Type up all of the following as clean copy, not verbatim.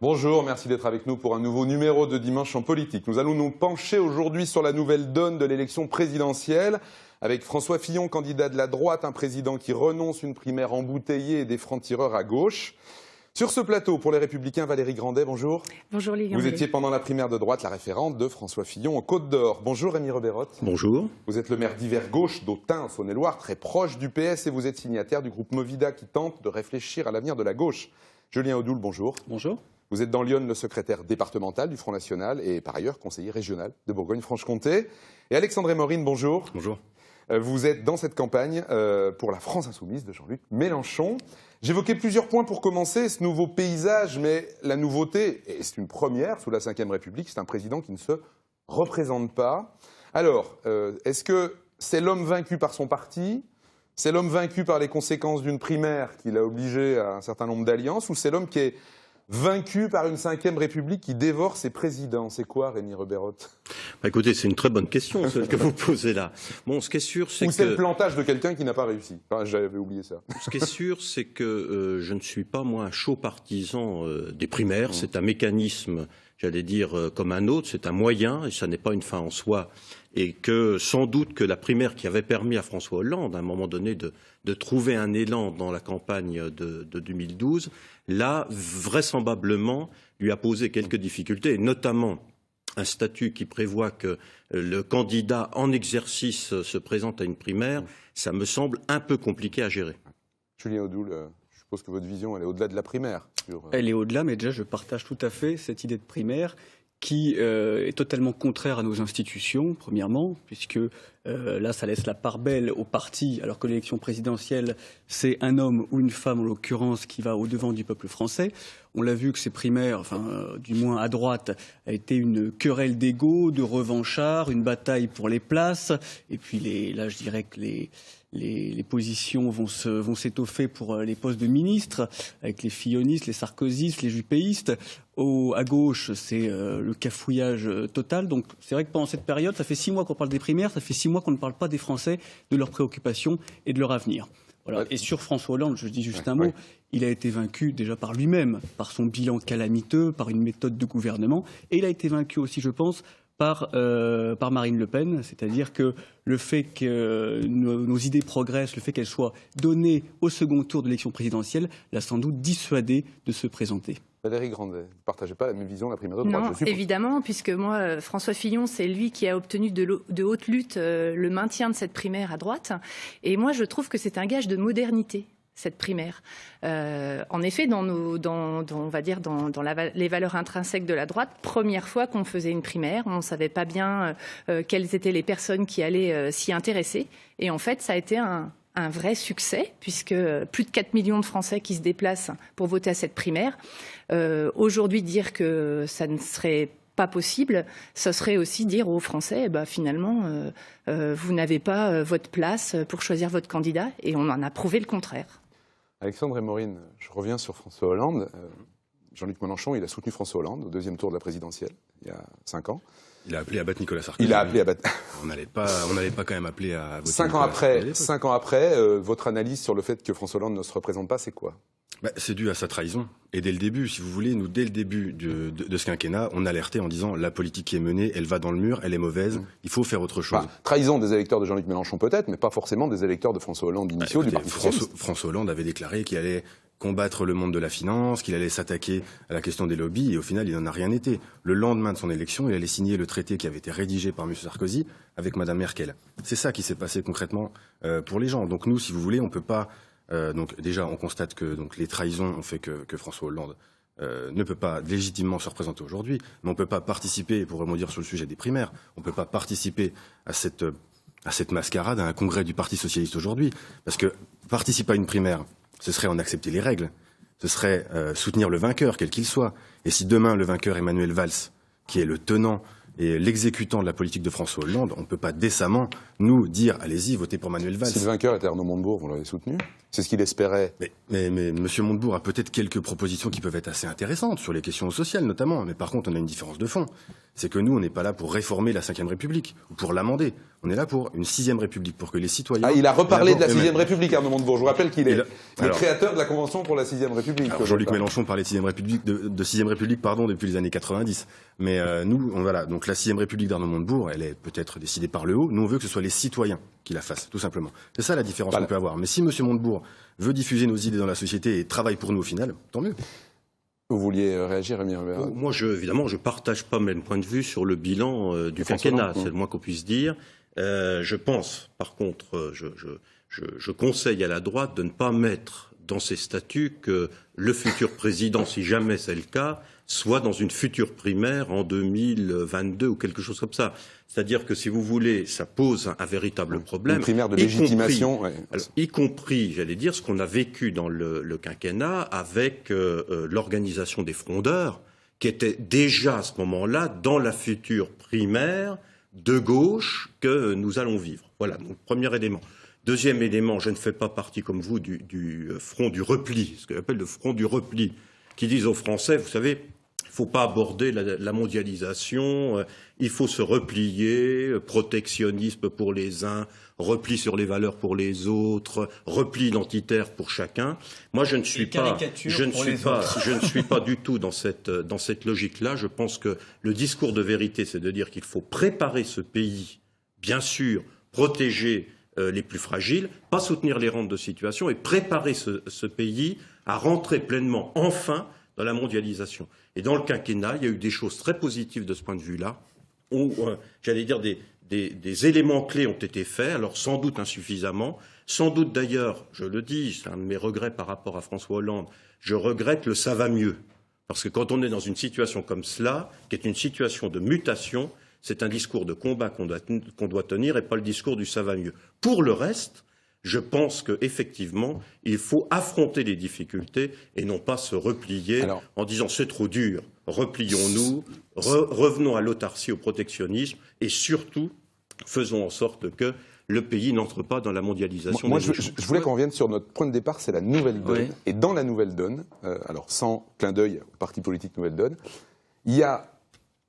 Bonjour, merci d'être avec nous pour un nouveau numéro de Dimanche en politique. Nous allons nous pencher aujourd'hui sur la nouvelle donne de l'élection présidentielle avec François Fillon, candidat de la droite, un président qui renonce, une primaire embouteillée et des francs-tireurs à gauche. Sur ce plateau, pour les Républicains, Valérie Grandet, bonjour. Bonjour les gars. Vous étiez pendant la primaire de droite la référente de François Fillon en Côte d'Or. Bonjour Rémi Rebeyrotte. Bonjour. Vous êtes le maire d'Hiver Gauche d'Autun, en Saône-et-Loire, très proche du PS et vous êtes signataire du groupe Movida qui tente de réfléchir à l'avenir de la gauche. Julien Audoul, bonjour. Bonjour. Vous êtes dans Lyon le secrétaire départemental du Front National et par ailleurs conseiller régional de Bourgogne-Franche-Comté. Et Alexandre Morin, bonjour. Bonjour. Vous êtes dans cette campagne pour la France insoumise de Jean-Luc Mélenchon. J'évoquais plusieurs points pour commencer, ce nouveau paysage, mais la nouveauté, et c'est une première sous la Ve République, c'est un président qui ne se représente pas. Alors, est-ce que c'est l'homme vaincu par son parti ? C'est l'homme vaincu par les conséquences d'une primaire qui l'a obligé à un certain nombre d'alliances ? Ou c'est l'homme qui est vaincu par une Ve République qui dévore ses présidents? C'est quoi, Rémi Rebeyrotte? Écoutez, c'est une très bonne question, celle que vous posez là. Bon, ce qui est sûr, c'est que... Ou c'est le plantage de quelqu'un qui n'a pas réussi. Enfin, j'avais oublié ça. Ce qui est sûr, c'est que je ne suis pas, moi, un chaud partisan des primaires. C'est un mécanisme, j'allais dire, comme un autre. C'est un moyen, et ça n'est pas une fin en soi. Et que, sans doute, que la primaire qui avait permis à François Hollande, à un moment donné, de trouver un élan dans la campagne de 2012, là, vraisemblablement, lui a posé quelques difficultés, et notamment un statut qui prévoit que le candidat en exercice se présente à une primaire, ça me semble un peu compliqué à gérer. Julien Audoul, je suppose que votre vision, elle est au-delà de la primaire. Elle est au-delà, mais déjà, je partage tout à fait cette idée de primaire qui est totalement contraire à nos institutions, premièrement, puisque là, ça laisse la part belle au parti, alors que l'élection présidentielle, c'est un homme ou une femme, en l'occurrence, qui va au-devant du peuple français. On l'a vu que ces primaires, du moins à droite, a été une querelle d'ego, de revanchards, une bataille pour les places, et puis là, je dirais que les positions vont s'étoffer pour les postes de ministres, avec les fillonistes, les sarkozystes, les juppéistes. À gauche, c'est le cafouillage total. Donc c'est vrai que pendant cette période, ça fait 6 mois qu'on parle des primaires, ça fait 6 mois qu'on ne parle pas des Français, de leurs préoccupations et de leur avenir. Voilà. Et sur François Hollande, je dis juste un mot, il a été vaincu déjà par lui-même, par son bilan calamiteux, par une méthode de gouvernement, et il a été vaincu aussi, je pense, par Marine Le Pen, c'est-à-dire que le fait que nos idées progressent, le fait qu'elles soient données au second tour de l'élection présidentielle, l'a sans doute dissuadé de se présenter. Valérie Grandet, vous ne partagez pas la même vision de la primaire de droite? Non, évidemment, puisque moi, François Fillon, c'est lui qui a obtenu de haute lutte le maintien de cette primaire à droite. Et moi, je trouve que c'est un gage de modernité, cette primaire. En effet, dans les valeurs intrinsèques de la droite, première fois qu'on faisait une primaire, on ne savait pas bien quelles étaient les personnes qui allaient s'y intéresser. Et en fait, ça a été un vrai succès, puisque plus de 4 millions de Français qui se déplacent pour voter à cette primaire. Aujourd'hui, dire que ça ne serait pas possible, ce serait aussi dire aux Français, finalement, vous n'avez pas votre place pour choisir votre candidat, et on en a prouvé le contraire. Alexandre Morin, je reviens sur François Hollande. Jean-Luc Mélenchon, il a soutenu François Hollande au 2e tour de la présidentielle, il y a 5 ans. Il a appelé à battre Nicolas Sarkozy. Il a appelé à battre... On n'allait pas quand même appeler à voter 5 ans après, votre analyse sur le fait que François Hollande ne se représente pas, c'est quoi? C'est dû à sa trahison. Et dès le début, si vous voulez, nous, dès le début de ce quinquennat, on alertait en disant la politique qui est menée, elle va dans le mur, elle est mauvaise, il faut faire autre chose. Trahison des électeurs de Jean-Luc Mélenchon peut-être, mais pas forcément des électeurs de François Hollande initiaux du Parti socialiste. François Hollande avait déclaré qu'il allait combattre le monde de la finance, qu'il allait s'attaquer à la question des lobbies, et au final, il n'en a rien été. Le lendemain de son élection, il allait signer le traité qui avait été rédigé par M. Sarkozy avec Mme Merkel. C'est ça qui s'est passé concrètement pour les gens. Donc nous, si vous voulez, on ne peut pas... donc déjà, on constate que les trahisons ont fait que François Hollande ne peut pas légitimement se représenter aujourd'hui, mais on ne peut pas participer, pour rebondir sur le sujet des primaires, on ne peut pas participer à cette mascarade, à un congrès du Parti socialiste aujourd'hui, parce que participer à une primaire, ce serait en accepter les règles, ce serait soutenir le vainqueur, quel qu'il soit. Et si demain le vainqueur est Manuel Valls, qui est le tenant et l'exécutant de la politique de François Hollande, on ne peut pas décemment nous dire allez-y, votez pour Manuel Valls. Si le vainqueur était Arnaud Montebourg, vous l'avez soutenu? C'est ce qu'il espérait. Mais M. Montebourg a peut-être quelques propositions qui peuvent être assez intéressantes, sur les questions sociales notamment, mais par contre on a une différence de fond. c'est que nous, on n'est pas là pour réformer la Ve République ou pour l'amender. On est là pour une 6e République, pour que les citoyens... Ah, il a reparlé de la 6e République, Arnaud Montebourg. Je vous rappelle qu'il est le alors, créateur de la Convention pour la 6e République. Jean-Luc Mélenchon parlait de 6e République, de 6e République, pardon, depuis les années 90. Mais nous, voilà, donc la 6e République d'Arnaud Montebourg, elle est peut-être décidée par le haut. Nous, on veut que ce soit les citoyens qui la fassent, tout simplement. C'est ça la différence qu'on peut avoir. Mais si M. Montebourg veut diffuser nos idées dans la société et travaille pour nous au final, tant mieux. Vous vouliez réagir, Rémi Rivera? Moi, évidemment, je ne partage pas le même point de vue sur le bilan du quinquennat, c'est le moins qu'on puisse dire. Je pense, par contre, je conseille à la droite de ne pas mettre dans ses statuts que le futur président, si jamais c'est le cas, soit dans une future primaire en 2022 ou quelque chose comme ça. C'est-à-dire que, si vous voulez, ça pose un véritable problème. Une primaire de légitimation. Y compris, j'allais dire, ce qu'on a vécu dans le quinquennat avec l'organisation des frondeurs, qui était déjà à ce moment-là dans la future primaire de gauche que nous allons vivre. Voilà, donc premier élément. Deuxième élément, je ne fais pas partie, comme vous, du front du repli, ce que j'appelle le front du repli, qui disent aux Français, vous savez, il ne faut pas aborder la mondialisation, il faut se replier, protectionnisme pour les uns, repli sur les valeurs pour les autres, repli identitaire pour chacun. Moi, je ne suis pas du tout dans cette logique-là. Je pense que le discours de vérité, c'est de dire qu'il faut préparer ce pays, bien sûr, protéger les plus fragiles, pas soutenir les rentes de situation et préparer ce pays à rentrer pleinement, enfin, dans la mondialisation. Et dans le quinquennat, il y a eu des choses très positives de ce point de vue-là, où, j'allais dire, des éléments clés ont été faits, alors sans doute insuffisamment, sans doute d'ailleurs, je le dis, c'est un de mes regrets par rapport à François Hollande, je regrette le ça va mieux. Parce que quand on est dans une situation comme cela, qui est une situation de mutation, c'est un discours de combat qu'on doit tenir et pas le discours du ça va mieux. Pour le reste, je pense qu'effectivement, il faut affronter les difficultés et non pas se replier en disant c'est trop dur, replions-nous, revenons à l'autarcie, au protectionnisme et surtout, faisons en sorte que le pays n'entre pas dans la mondialisation. Moi, je voulais qu'on revienne sur notre point de départ, c'est la nouvelle donne. Oui. Et dans la nouvelle donne, alors sans clin d'œil au parti politique Nouvelle Donne, il y a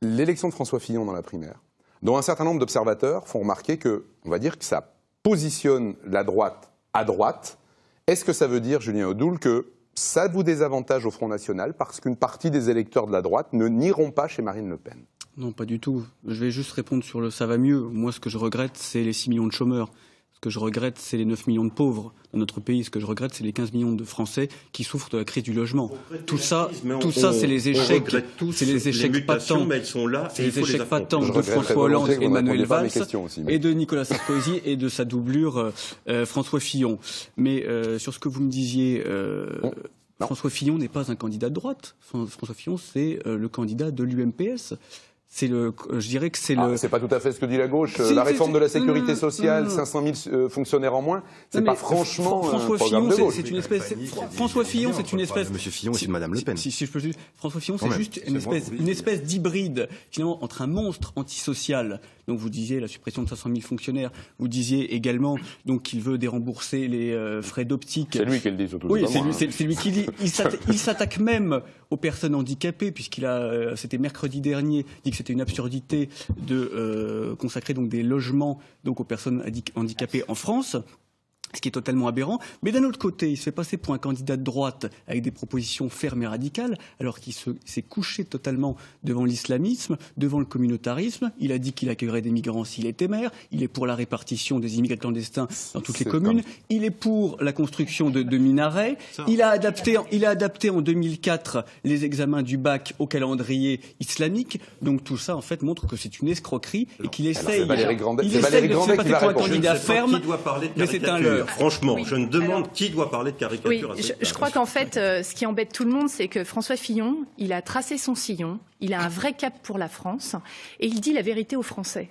l'élection de François Fillon dans la primaire, dont un certain nombre d'observateurs font remarquer que, on va dire que ça positionne la droite à droite. Est-ce que ça veut dire, Julien Odoul, que ça vous désavantage au Front National parce qu'une partie des électeurs de la droite n'iront pas chez Marine Le Pen? Non, pas du tout. Je vais juste répondre sur le ça va mieux. Moi, ce que je regrette, c'est les 6 millions de chômeurs. Ce que je regrette, c'est les 9 millions de pauvres dans notre pays. Ce que je regrette, c'est les 15 millions de Français qui souffrent de la crise du logement. Tout ça, c'est les échecs, c'est les échecs patents. C'est les échecs patents de François Hollande et Manuel Valls et de Nicolas Sarkozy et de sa doublure François Fillon. Mais sur ce que vous me disiez, François Fillon n'est pas un candidat de droite. François Fillon, c'est le candidat de l'UMPS. Je dirais que c'est c'est pas tout à fait ce que dit la gauche. La réforme de la sécurité sociale, 500 000 fonctionnaires en moins, c'est pas franchement François Fillon, c'est une espèce. François Fillon, c'est une espèce. Monsieur Fillon, c'est de Madame Le Pen. Si je peux juste, François Fillon, c'est juste une espèce d'hybride finalement entre un monstre antisocial. Donc vous disiez la suppression de 500 000 fonctionnaires. Vous disiez également donc qu'il veut dérembourser les frais d'optique. C'est lui qui le dit surtout. Oui, c'est lui qui dit. Il s'attaque même aux personnes handicapées c'était mercredi dernier, dit que c'était une absurdité de consacrer donc des logements donc aux personnes handicapées en France. Ce qui est totalement aberrant. Mais d'un autre côté, il se fait passer pour un candidat de droite avec des propositions fermes et radicales, alors qu'il s'est couché totalement devant l'islamisme, devant le communautarisme. Il a dit qu'il accueillerait des migrants s'il était maire. Il est pour la répartition des immigrés clandestins dans toutes les communes. Il est pour la construction de minarets. Il a adapté en 2004 les examens du bac au calendrier islamique. Donc tout ça, en fait, montre que c'est une escroquerie et qu'il essaye de se passer pour un candidat ferme. Mais c'est un leurre. Franchement, oui. Je me demande qui doit parler de caricature. Oui, je crois qu'en fait, ce qui embête tout le monde, c'est que François Fillon, il a tracé son sillon, il a un vrai cap pour la France, et il dit la vérité aux Français.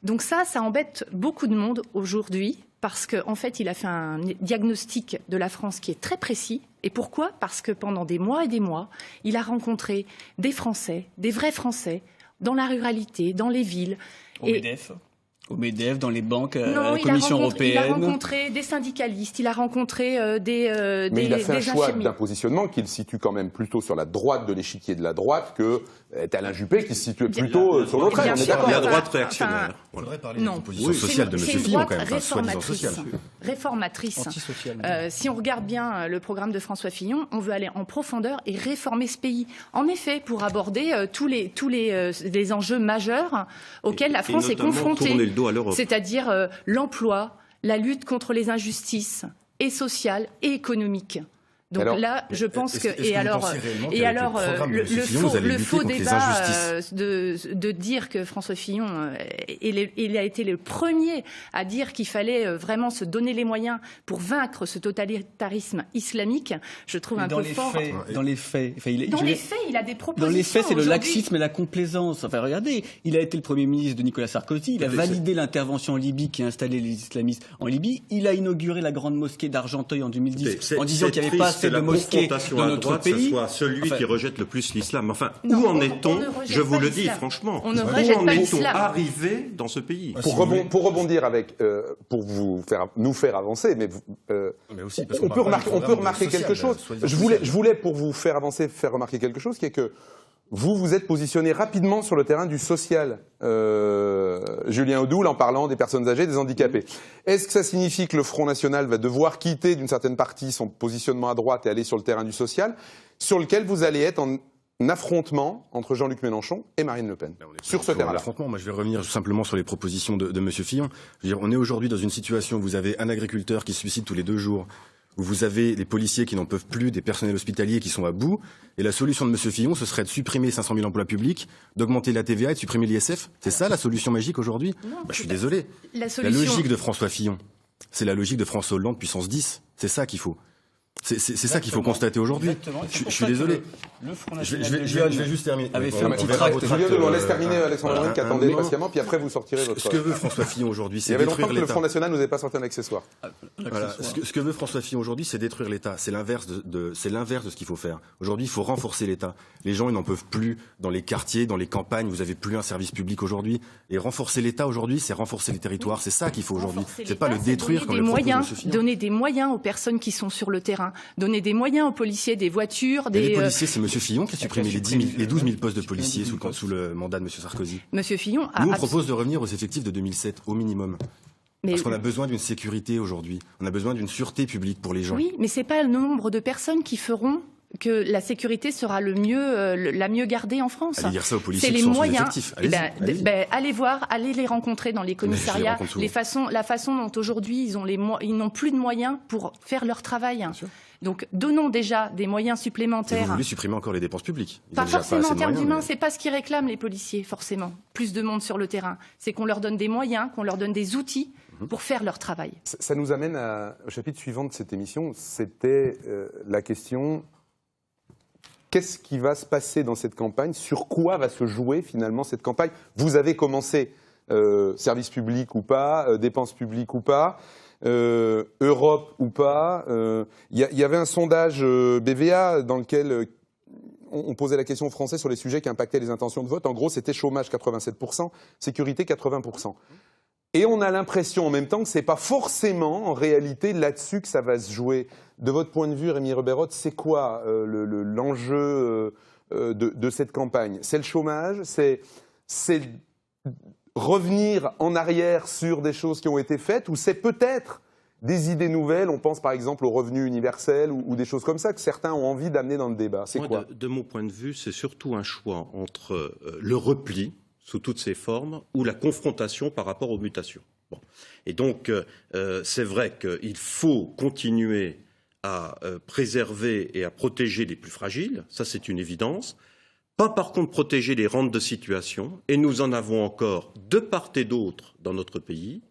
Donc ça embête beaucoup de monde aujourd'hui, parce qu'en fait, il a fait un diagnostic de la France qui est très précis. Et pourquoi ? Parce que pendant des mois et des mois, il a rencontré des Français, des vrais Français, dans la ruralité, dans les villes. Au MEDEF. Au MEDEF, dans les banques, à Non, la Commission européenne. Il a rencontré des syndicalistes, il a rencontré Mais il a fait un choix infirmiers. d'un positionnement qui le situe quand même plutôt sur la droite de l'échiquier de la droite que Alain Juppé qui se situait plutôt sur l'autre aile. On est d'accord. La droite réactionnaire. Il faudrait parler Non. de la position sociale de M. C'est une Fillon, droite quand même, enfin, soi-disant sociale. réformatrice. Antisociale. Si on regarde bien le programme de François Fillon, on veut aller en profondeur et réformer ce pays. En effet, pour aborder tous les enjeux majeurs auxquels la France est confrontée. Tourner le dos à l'Europe. C'est-à-dire l'emploi, la lutte contre les injustices et sociales et économiques. Donc alors, là, je pense que le faux contre les débat injustices de dire que François Fillon, il a été le premier à dire qu'il fallait vraiment se donner les moyens pour vaincre ce totalitarisme islamique, je trouve un peu fort. Dans les faits, il a des propositions. Dans les faits, c'est le aujourd'hui. laxisme et la complaisance. Enfin, regardez, il a été le Premier ministre de Nicolas Sarkozy, il a validé l'intervention en Libye qui a installé les islamistes en Libye, il a inauguré la grande mosquée d'Argenteuil en 2010 en disant qu'il n'y avait pas assez de mosquées dans notre pays. Ce soit celui qui rejette le plus l'islam. Enfin, Non, où en on est-on, ne rejette je vous pas le dis l'islam. franchement, On ne où rejette en pas est-on l'islam. arrivé dans ce pays? Pour rebondir avec, pour nous faire avancer, mais aussi, parce on qu'on peut parle pas du remarquer programme quelque social, chose. soi-disant Je voulais pour vous faire avancer, faire remarquer quelque chose, qui est que vous êtes positionné rapidement sur le terrain du social, Julien Audoul, en parlant des personnes âgées, des handicapés. Est-ce que ça signifie que le Front National va devoir quitter d'une certaine partie son positionnement à droite et aller sur le terrain du social, sur lequel vous allez être en affrontement entre Jean-Luc Mélenchon et Marine Le Pen, sur ce terrain-là? Moi, je vais revenir simplement sur les propositions de M. Fillon. Je veux dire, on est aujourd'hui dans une situation où vous avez un agriculteur qui se suicide tous les 2 jours, où vous avez des policiers qui n'en peuvent plus, des personnels hospitaliers qui sont à bout. Et la solution de M. Fillon, ce serait de supprimer 500 000 emplois publics, d'augmenter la TVA et de supprimer l'ISF. C'est ça la solution magique aujourd'hui? Je suis désolé. La logique de François Fillon, c'est la logique de François Hollande puissance 10. C'est ça qu'il faut. C'est ça qu'il faut constater aujourd'hui. Je suis désolé. Je vais juste terminer. Avait fait un petit tract. Julien Audoul, on laisse terminer Alexandre Lorraine qui attendait patiemment, puis après vous sortirez votre... Ce que veut François Fillon aujourd'hui, Il y c'est avait détruire longtemps que le l'État. Front National nous avait pas sorti un accessoire. Voilà. Ce que veut François Fillon aujourd'hui, c'est détruire l'État. C'est l'inverse de ce qu'il faut faire. Aujourd'hui, il faut renforcer l'État. Les gens, ils n'en peuvent plus dans les quartiers, dans les campagnes. Vous n'avez plus un service public aujourd'hui. Et renforcer l'État aujourd'hui, c'est renforcer les territoires. C'est ça qu'il faut aujourd'hui. C'est pas le détruire comme le propose M. Fillon. Donner des moyens aux personnes qui sont sur le terrain. Donner des moyens aux policiers, des voitures, Les policiers, c'est M. Fillon qui a supprimé les 12 000 postes de policiers sous le mandat de M. Sarkozy. Monsieur Fillon a... Nous, on propose de revenir aux effectifs de 2007, au minimum. Mais Parce qu'on a besoin d'une sécurité aujourd'hui. On a besoin d'une sûreté publique pour les gens. oui, mais c'est pas le nombre de personnes qui feront que la sécurité sera la mieux gardée en France. Allez dire ça aux policiers C'est qui les sont moyens. sous-effectifs. Allez-y. Allez voir, allez les rencontrer dans les commissariats. La façon dont aujourd'hui ils n'ont plus de moyens pour faire leur travail. Donc donnons déjà des moyens Et supplémentaires. vous voulez supprimer encore les dépenses publiques. Pas forcément en termes d'humains, c'est pas ce qu'ils réclament les policiers, forcément. Plus de monde sur le terrain. C'est qu'on leur donne des moyens, qu'on leur donne des outils pour faire leur travail. Ça nous amène au chapitre suivant de cette émission. C'était la question: qu'est-ce qui va se passer dans cette campagne? Sur quoi va se jouer finalement cette campagne? Vous avez commencé service public ou pas, dépenses publiques ou pas, Europe ou pas. Il y avait un sondage BVA dans lequel on posait la question aux Français sur les sujets qui impactaient les intentions de vote. En gros, c'était chômage 87%, sécurité 80%. Et on a l'impression en même temps que ce n'est pas forcément en réalité là-dessus que ça va se jouer. De votre point de vue, Rémi Rebeyrotte, c'est quoi l'enjeu de cette campagne? C'est le chômage? C'est revenir en arrière sur des choses qui ont été faites? Ou c'est peut-être des idées nouvelles? On pense par exemple au revenu universel ou des choses comme ça que certains ont envie d'amener dans le débat. C'est quoi? De mon point de vue, c'est surtout un choix entre le repli sous toutes ses formes, ou la confrontation par rapport aux mutations. Bon. Et donc, c'est vrai qu'il faut continuer à préserver et à protéger les plus fragiles, ça c'est une évidence. Pas par contre protéger les rentes de situation, et nous en avons encore de part et d'autre dans notre pays.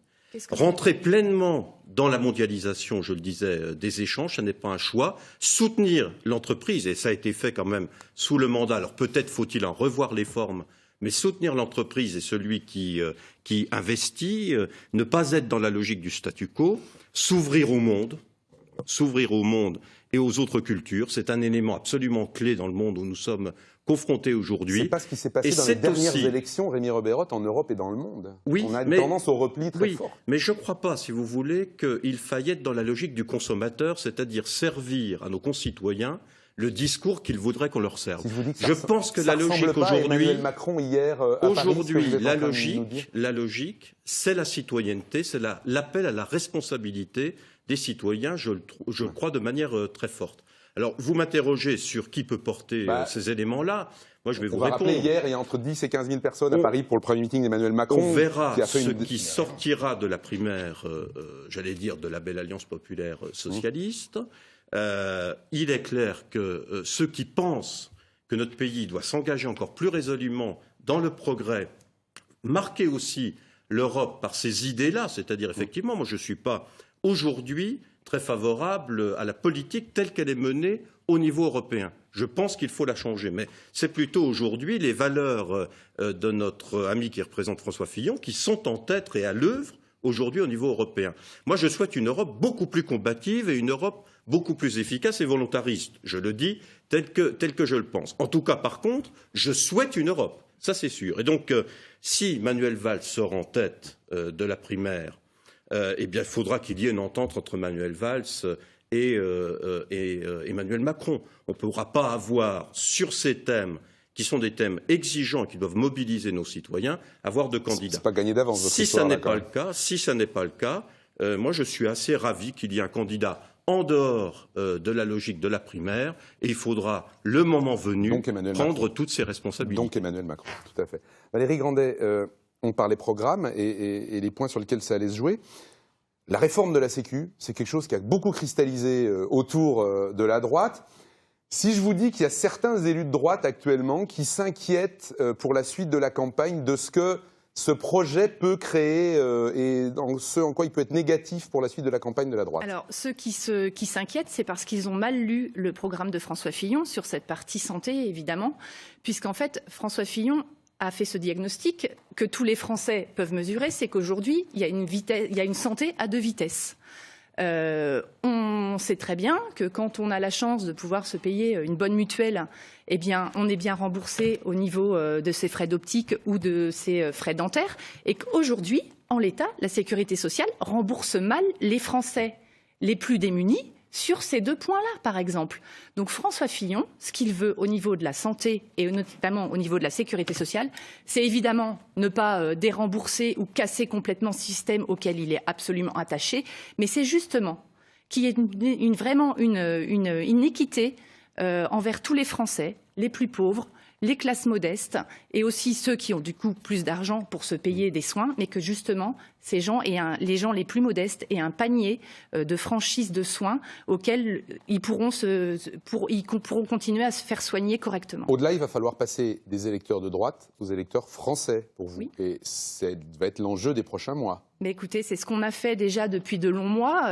Rentrer pleinement dans la mondialisation, je le disais, des échanges, ce n'est pas un choix. Soutenir l'entreprise, et ça a été fait quand même sous le mandat, alors peut-être faut-il en revoir les formes, mais soutenir l'entreprise et celui qui investit, ne pas être dans la logique du statu quo, s'ouvrir au monde et aux autres cultures. C'est un élément absolument clé dans le monde où nous sommes confrontés aujourd'hui. C'est pas ce qui s'est passé dans les dernières élections, Rémi Rebeyrotte, en Europe et dans le monde. Oui, on a une tendance au repli très fort. Mais je ne crois pas, si vous voulez, qu'il faille être dans la logique du consommateur, c'est-à-dire servir à nos concitoyens le discours qu'ils voudraient qu'on leur serve. Si je pense que la logique aujourd'hui, Macron hier, la logique, c'est la citoyenneté, c'est l'appel à la responsabilité des citoyens, je le crois de manière très forte. Alors, vous m'interrogez sur qui peut porter ces éléments-là. Moi, je vais vous répondre. Hier, il y a entre 10 et 15 000 personnes à Paris pour le premier meeting d'Emmanuel Macron. On verra ce qui sortira de la primaire, j'allais dire, de la belle alliance populaire socialiste. Il est clair que ceux qui pensent que notre pays doit s'engager encore plus résolument dans le progrès, marquer aussi l'Europe par ces idées-là, c'est-à-dire effectivement, moi je ne suis pas aujourd'hui très favorable à la politique telle qu'elle est menée au niveau européen. Je pense qu'il faut la changer, mais c'est plutôt aujourd'hui les valeurs de notre ami qui représente François Fillon qui sont en tête et à l'œuvre aujourd'hui au niveau européen. Moi, je souhaite une Europe beaucoup plus combative et une Europe beaucoup plus efficace et volontariste. Je le dis tel que je le pense. En tout cas, par contre, je souhaite une Europe. Ça, c'est sûr. Et donc, si Manuel Valls sort en tête de la primaire, eh bien, il faudra qu'il y ait une entente entre Manuel Valls et Emmanuel Macron. On ne pourra pas avoir, sur ces thèmes, qui sont des thèmes exigeants et qui doivent mobiliser nos citoyens, avoir de candidats. C'est pas gagné d'avance. Si ça n'est pas le cas, moi, je suis assez ravi qu'il y ait un candidat en dehors de la logique de la primaire, et il faudra, le moment venu, prendre toutes ses responsabilités. Donc Emmanuel Macron, tout à fait. Valérie Grandet, on parlait programme et les points sur lesquels ça allait se jouer. La réforme de la Sécu, c'est quelque chose qui a beaucoup cristallisé autour de la droite. Si je vous dis qu'il y a certains élus de droite actuellement qui s'inquiètent pour la suite de la campagne de ce que ce projet peut créer et ce en quoi il peut être négatif pour la suite de la campagne de la droite. Alors, ceux qui s'inquiètent, c'est parce qu'ils ont mal lu le programme de François Fillon sur cette partie santé, évidemment, puisqu'en fait, François Fillon a fait ce diagnostic que tous les Français peuvent mesurer, c'est qu'aujourd'hui, il y a une santé à deux vitesses. On sait très bien que quand on a la chance de pouvoir se payer une bonne mutuelle, eh bien, on est bien remboursé au niveau de ses frais d'optique ou de ses frais dentaires, et qu'aujourd'hui, en l'état, la sécurité sociale rembourse mal les Français les plus démunis sur ces deux points-là, par exemple. Donc François Fillon, ce qu'il veut au niveau de la santé et notamment au niveau de la sécurité sociale, c'est évidemment ne pas dérembourser ou casser complètement ce système auquel il est absolument attaché, mais c'est justement qu'il y ait vraiment une équité envers tous les Français, les plus pauvres, les classes modestes et aussi ceux qui ont du coup plus d'argent pour se payer des soins, mais que justement ces gens les gens les plus modestes aient un panier de franchise de soins auxquels ils pourront continuer à se faire soigner correctement. Au-delà, il va falloir passer des électeurs de droite aux électeurs français pour vous. Oui. Et ça va être l'enjeu des prochains mois. Mais écoutez, c'est ce qu'on a fait déjà depuis de longs mois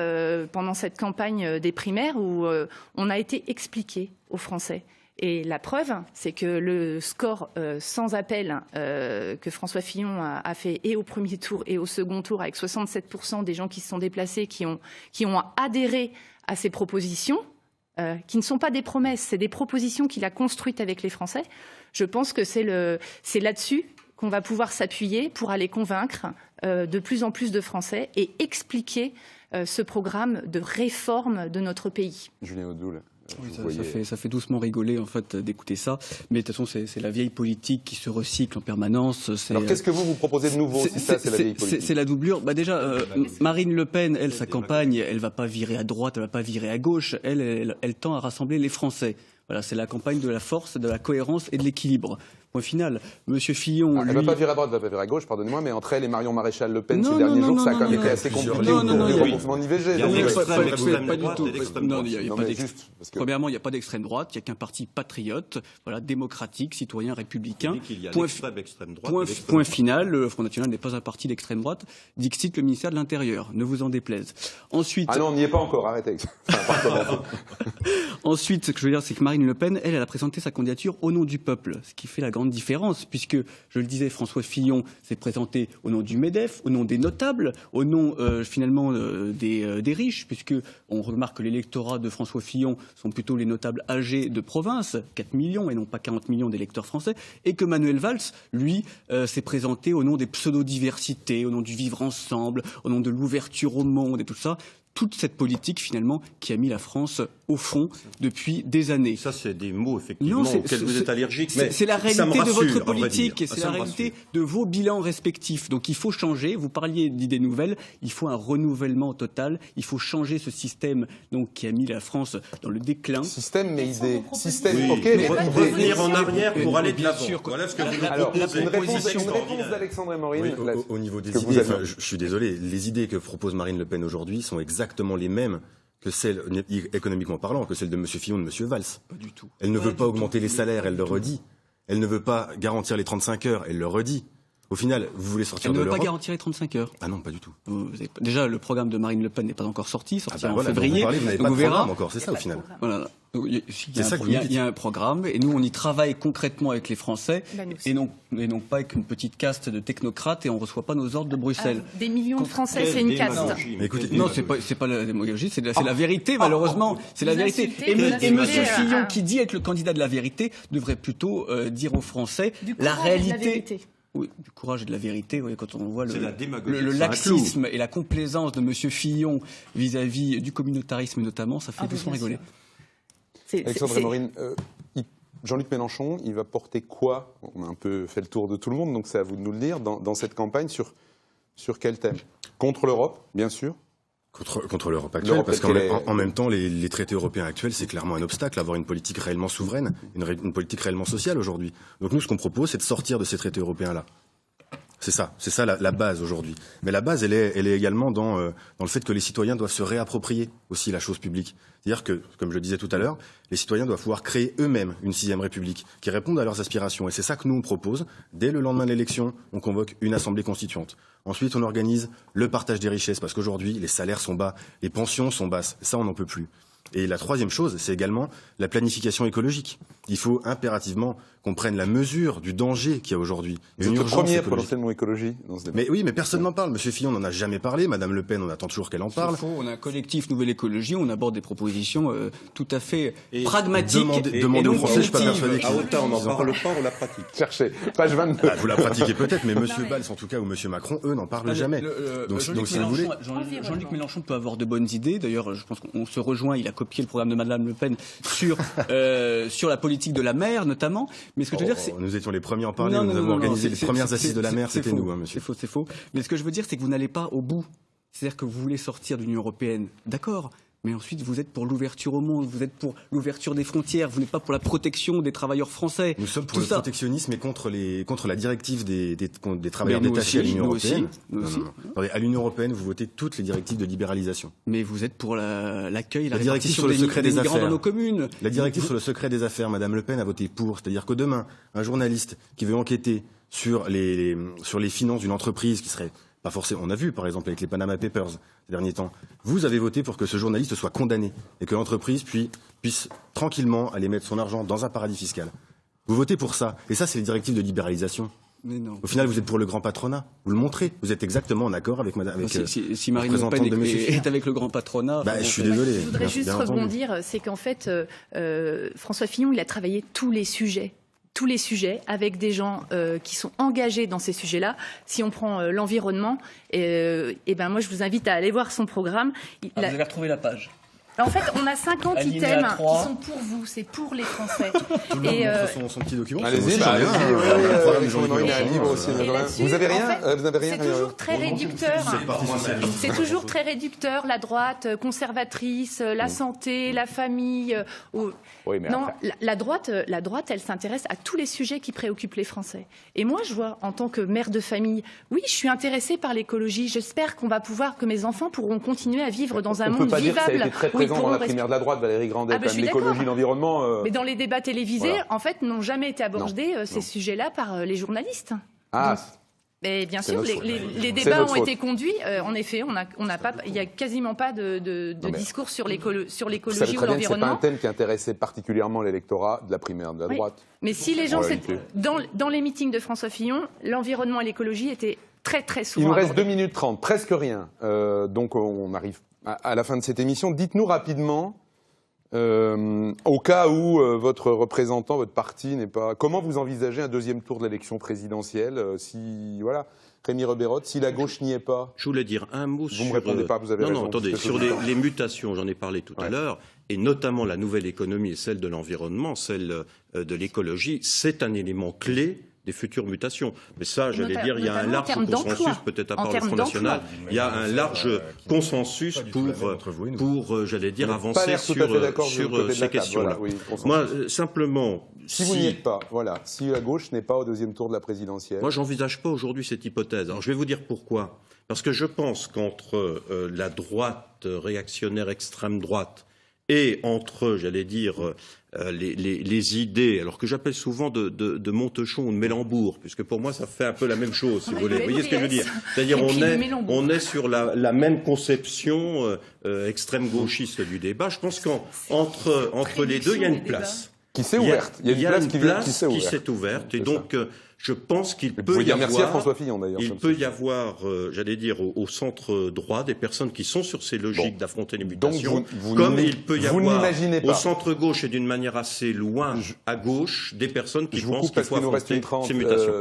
pendant cette campagne des primaires où on a été expliqué aux Français. Et la preuve, c'est que le score sans appel que François Fillon a fait et au premier tour et au second tour, avec 67% des gens qui se sont déplacés, qui ont adhéré à ces propositions, qui ne sont pas des promesses, c'est des propositions qu'il a construites avec les Français. Je pense que c'est là-dessus qu'on va pouvoir s'appuyer pour aller convaincre de plus en plus de Français et expliquer ce programme de réforme de notre pays. Julien Audoul. Oui, ça fait doucement rigoler en fait d'écouter ça, mais de toute façon c'est la vieille politique qui se recycle en permanence. Alors qu'est-ce que vous proposez de nouveau si ça c'est la vieille politique? C'est la doublure. Bah déjà, Marine Le Pen, elle, sa campagne, elle va pas virer à droite, elle va pas virer à gauche, elle tend à rassembler les Français. Voilà, c'est la campagne de la force, de la cohérence et de l'équilibre. Point final. Monsieur Fillon, elle ne va pas virer à droite, elle va pas virer à gauche, pardonnez-moi, mais entre elle et Marion Maréchal Le Pen ces derniers jours, ça a quand même été assez compliqué du remboursement de l'IVG. Pas du tout. Non, il n'y a pas d'extrême. Premièrement, il n'y a pas d'extrême droite, il n'y a qu'un parti patriote, voilà, démocratique, citoyen, républicain. Point final, le Front National n'est pas un parti d'extrême droite, dixit le ministère de l'Intérieur, ne vous en déplaise. Ensuite... Ah non, on n'y est pas encore, arrêtez. Ensuite, ce que je veux dire, c'est que Marine Le Pen, elle a présenté sa candidature au nom du peuple, ce qui fait la grande différence, puisque, je le disais, François Fillon s'est présenté au nom du MEDEF, au nom des notables, au nom finalement des riches, puisque on remarque que l'électorat de François Fillon sont plutôt les notables âgés de province, 4 millions et non pas 40 millions d'électeurs français, et que Manuel Valls, lui, s'est présenté au nom des pseudo-diversités, au nom du vivre ensemble, au nom de l'ouverture au monde et tout ça. Toute cette politique, finalement, qui a mis la France au fond depuis des années. Ça, c'est des mots, effectivement, auxquels vous êtes allergique. C'est la réalité de votre politique et c'est la réalité de vos bilans respectifs. Donc il faut changer. Vous parliez d'idées nouvelles. Il faut un renouvellement total. Il faut changer ce système donc, qui a mis la France dans le déclin. Système, mais idée. Système, oui, ok, mais revenir en arrière pour aller de l'avant. Voilà ce que vous Alors, proposez. une réponse d'Alexandre et Maureen. Oui, au niveau des idées, je suis désolé, les idées que propose Marine Le Pen aujourd'hui sont exactement les mêmes que celles, économiquement parlant, que celles de M. Fillon, de M. Valls. Pas du tout. Elle ne veut pas augmenter les salaires, elle le redit. Elle ne veut pas garantir les 35 heures, elle le redit. Au final, vous voulez sortir de l'Europe. Elle ne veut pas garantir les 35 heures. Ah non, pas du tout. Déjà, le programme de Marine Le Pen n'est pas encore sorti, en voilà, février. Vous n'avez pas de programme encore, c'est ça au final. Voilà. Il y a un programme et nous, on y travaille concrètement avec les Français et non pas avec une petite caste de technocrates et on ne reçoit pas nos ordres de Bruxelles. Des millions de Français, c'est une caste. Non, c'est pas la démagogie, c'est la vérité, malheureusement. C'est la vérité. Et M. Fillon, qui dit être le candidat de la vérité, devrait plutôt dire aux Français la réalité. Oui, du courage et de la vérité, oui, quand on voit le laxisme et la complaisance de M. Fillon vis-à-vis du communautarisme notamment, ça fait doucement rigoler. Alexandre et Maureen, Jean-Luc Mélenchon, il va porter quoi? On a un peu fait le tour de tout le monde, donc c'est à vous de nous le dire, dans cette campagne, sur quel thème? Contre l'Europe, bien sûr. Contre l'Europe actuelle, parce qu'en même temps, les traités européens actuels, c'est clairement un obstacle, avoir une politique réellement souveraine, une politique réellement sociale aujourd'hui. Donc nous, ce qu'on propose, c'est de sortir de ces traités européens-là. C'est ça la base aujourd'hui. Mais la base, elle est également dans le fait que les citoyens doivent se réapproprier aussi la chose publique. C'est-à-dire que, comme je le disais tout à l'heure, les citoyens doivent pouvoir créer eux-mêmes une 6e République qui réponde à leurs aspirations. Et c'est ça que nous, on propose. Dès le lendemain de l'élection, on convoque une assemblée constituante. Ensuite, on organise le partage des richesses, parce qu'aujourd'hui, les salaires sont bas, les pensions sont basses. Ça, on n'en peut plus. Et la troisième chose, c'est également la planification écologique. Il faut impérativement qu'on prenne la mesure du danger qu'il y a aujourd'hui. Vous êtes le premier pour lancer le mot écologie dans ce débat. Mais oui, mais personne n'en parle. Monsieur Fillon n'en a jamais parlé. Madame Le Pen, on attend toujours qu'elle en parle. C'est faux. On a un collectif Nouvelle Écologie. On aborde des propositions tout à fait pragmatiques. Demandez aux Français, je ne suis pas persuadé à Autun, on n'en parle pas, on la pratique. Cherchez. Page 22. Vous la pratiquez peut-être, mais Monsieur Valls, en tout cas, ou Monsieur Macron, eux, n'en parlent jamais. Donc si vous voulez... Jean-Luc Mélenchon peut avoir de bonnes idées. D'ailleurs, je pense qu'on se rejoint. Il a copié le programme de Madame Le Pen sur la politique de la mer, notamment. Mais ce que je veux dire, c'est... Nous étions les premiers à en parler. Nous avons organisé les premières assises de la mer. C'était nous, monsieur. C'est faux. Mais ce que je veux dire, c'est que vous n'allez pas au bout. C'est-à-dire que vous voulez sortir de l'Union européenne. D'accord. Mais ensuite, vous êtes pour l'ouverture au monde, vous êtes pour l'ouverture des frontières, vous n'êtes pas pour la protection des travailleurs français. Nous sommes pour le protectionnisme et contre la directive des travailleurs détachés à l'Union européenne. Nous aussi. Attendez, à l'Union européenne, vous votez toutes les directives de libéralisation. Mais vous êtes pour l'accueil et la directive répartition sur le secret des migrants affaires dans nos communes. La directive sur le secret des affaires, Madame Le Pen a voté pour. C'est-à-dire que demain, un journaliste qui veut enquêter sur les finances d'une entreprise qui serait pas forcément. On a vu, par exemple, avec les Panama Papers ces derniers temps. Vous avez voté pour que ce journaliste soit condamné et que l'entreprise puisse tranquillement aller mettre son argent dans un paradis fiscal. Vous votez pour ça. Et ça, c'est les directives de libéralisation. Mais non. Au final, vous êtes pour le grand patronat. Vous le montrez. Vous êtes exactement en accord avec Madame. Si Marine Le Pen est avec le grand patronat. Je suis désolé. Je voudrais juste rebondir. C'est qu'en fait, François Fillon, il a travaillé tous les sujets avec des gens qui sont engagés dans ces sujets-là. Si on prend l'environnement, moi je vous invite à aller voir son programme. Vous avez retrouvé la page. En fait, on a 50 Alinéa items 3. qui sont pour vous, c'est pour les Français. Tout le monde montre son petit document. Allez-y, Vous avez rien? C'est toujours très réducteur. C'est toujours très réducteur. La droite conservatrice, la santé, la famille. Non, la droite, elle s'intéresse à tous les sujets qui préoccupent les Français. Et moi, je vois, en tant que mère de famille, oui, je suis intéressée par l'écologie. J'espère que mes enfants pourront continuer à vivre dans un monde vivable. Ça a été très présent dans la primaire de la droite, Valérie Grandet, l'écologie, l'environnement. Mais dans les débats télévisés, en fait, n'ont jamais été abordés ces sujets-là par les journalistes. Et bien C'est sûr, notre faute. les C'est débats notre ont faute. été conduits. En effet, il n'y a quasiment pas de Non, mais discours sur Vous savez l'écologie ou très bien que ce n'est pas un l'environnement. thème qui intéressait particulièrement l'électorat de la primaire de la Oui. droite. Mais si les gens, En réalité. dans les meetings de François Fillon, l'environnement et l'écologie étaient très très Il souvent nous reste abordés. 2 minutes 30, presque rien. Donc on arrive à la fin de cette émission. Dites-nous rapidement, au cas où votre représentant, votre parti n'est pas... Comment vous envisagez un deuxième tour de l'élection présidentielle si, voilà, Rémi Rebeyrotte, si la gauche n'y est pas? Je voulais dire un mot sur... Vous ne me répondez pas, vous avez non, raison. Non, attendez, parce que sur c'est- les mutations, j'en ai parlé tout à l'heure, et notamment la nouvelle économie et celle de l'environnement, celle de l'écologie, c'est un élément clé des futures mutations. Mais ça, j'allais dire, il y a un Notamment en large termes consensus, d'emploi. peut-être à En part le termes Front National, d'emploi. il y a un large consensus pour j'allais dire, Vous n'êtes pas avancer l'air tout à fait d'accord du côté de la ces table, questions-là. voilà, oui, consensus. Moi, simplement, Si vous n'y êtes pas, voilà, si la gauche n'est pas au deuxième tour de la présidentielle... Moi, j'envisage pas aujourd'hui cette hypothèse. Alors, je vais vous dire pourquoi. Parce que je pense qu'entre la droite réactionnaire extrême droite et entre, j'allais dire, les idées, alors que j'appelle souvent de Montechon ou de Mélembourg, puisque pour moi, ça fait un peu la même chose, si vous voulez. Vous voyez ce que je veux dire? C'est-à-dire, Et puis le Mélembourg. on est sur la même conception extrême gauchiste du débat. Je pense qu'entre les deux, il y a une place. Qui s'est ouverte. Il y a une place qui s'est ouverte. Et donc, je pense qu'il Vous peut pouvez y dire merci à avoir... François Fillon, d'ailleurs. Il comme peut ça. y avoir, j'allais dire, au centre droit, des personnes qui sont sur ces logiques Bon. d'affronter les Donc, mutations, vous comme n'i- il peut y vous avoir n'imaginez pas. au centre gauche et d'une manière assez loin à gauche, des personnes qui Je vous pensent coupe qu'il parce faut qu'il nous reste affronter une 30. ces mutations.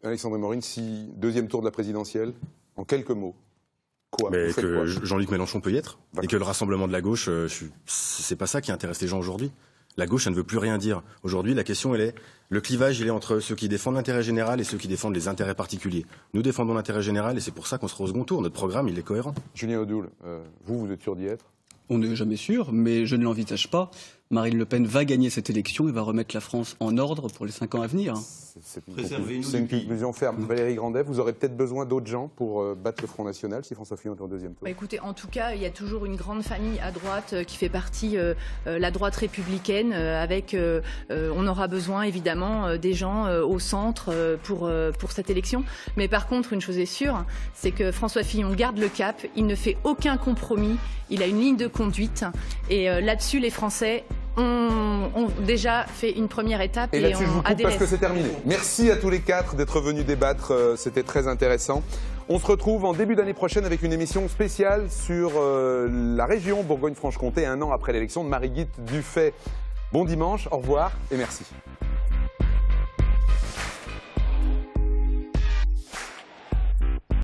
Alexandre Maurine, si deuxième tour de la présidentielle, en quelques mots, quoi Mais Vous faites que quoi Jean-Luc Mélenchon peut y être, D'accord. et que le rassemblement de la gauche, c'est pas ça qui intéresse les gens aujourd'hui. La gauche, elle ne veut plus rien dire. Aujourd'hui, la question, le clivage, il est entre ceux qui défendent l'intérêt général et ceux qui défendent les intérêts particuliers. Nous défendons l'intérêt général et c'est pour ça qu'on sera au second tour. Notre programme, il est cohérent. Julien Audoul, vous êtes sûr d'y être? On n'est jamais sûr, mais je ne l'envisage pas. Marine Le Pen va gagner cette élection et va remettre la France en ordre pour les 5 ans à venir. Préservez-nous C'est une du pays. conclusion ferme. Valérie Grandet, vous aurez peut-être besoin d'autres gens pour battre le Front National si François Fillon est au deuxième tour. Bah, écoutez, en tout cas, il y a toujours une grande famille à droite qui fait partie la droite républicaine. On aura besoin évidemment des gens au centre pour cette élection. Mais par contre, une chose est sûre, c'est que François Fillon garde le cap. Il ne fait aucun compromis. Il a une ligne de conduite. Et là-dessus, les Français ont déjà fait une première étape Et et là-dessus, je vous ont coupe adhéré. parce que c'est terminé. Merci à tous les quatre d'être venus débattre. C'était très intéressant. On se retrouve en début d'année prochaine avec une émission spéciale sur la région Bourgogne-Franche-Comté, un an après l'élection de Marie-Guite Dufay. Bon dimanche, au revoir et merci.